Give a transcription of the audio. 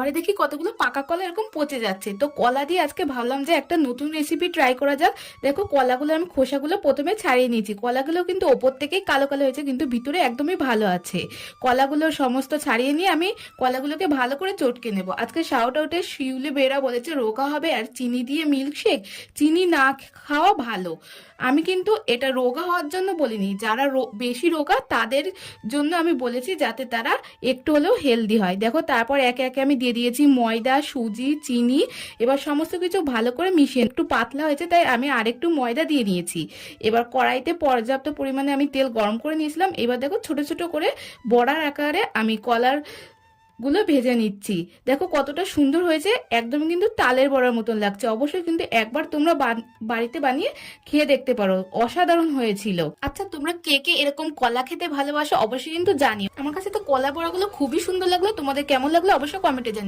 ঘরে দেখি কতগুলো পাকা কলা এরকম পচে যাচ্ছে, তো কলা দিয়ে আজকে ভাবলাম যে একটা নতুন রেসিপি ট্রাই করা যাক। দেখো কলাগুলো আমি খোসাগুলো প্রথমে ছাড়িয়ে নিয়েছি, কলাগুলো কিন্তু ওপর থেকেই কালো কালো হয়েছে কিন্তু ভিতরে একদমই ভালো আছে। কলাগুলো সমস্ত ছাড়িয়ে নিয়ে আমি কলাগুলোকে ভালো করে চটকে নেব। আজকে শাউট আউটে শিউলি বেরা বলেছে রোগা হবে আর চিনি দিয়ে মিল্কশেক, চিনি না খাওয়া ভালো। আমি কিন্তু এটা রোগা হওয়ার জন্য বলিনি, যারা বেশি রোগা তাদের জন্য আমি বলেছি, যাতে তারা একটু হলেও হেলদি হয়। দেখো তারপর একে একে আমি দিয়ে দিয়েছি ময়দা, সুজি, চিনি। এবার সমস্ত কিছু ভালো করে মিশিয়ে, একটু পাতলা হয়েছে তাই আমি আরেকটু ময়দা দিয়ে নিয়েছি। এবার কড়াইতে পর্যাপ্ত পরিমাণে আমি তেল গরম করে নিয়েছিলাম। এবার দেখো ছোট ছোট করে বড়ার আকারে আমি কলার গুলো ভেজে নিচ্ছি। দেখো কতটা সুন্দর হয়েছে, একদম কিন্তু তালের বড়ার মতন লাগছে। অবশ্যই কিন্তু একবার তোমরা বাড়িতে বানিয়ে খেয়ে দেখতে পারো, অসাধারণ হয়েছিল। আচ্ছা তোমরা কে কে এরকম কলা খেতে ভালোবাসো অবশ্যই কিন্তু জানিও। আমার কাছে তো কলা বড়াগুলো খুবই সুন্দর লাগলো, তোমাদের কেমন লাগলো অবশ্যই কমেন্টে জানিও।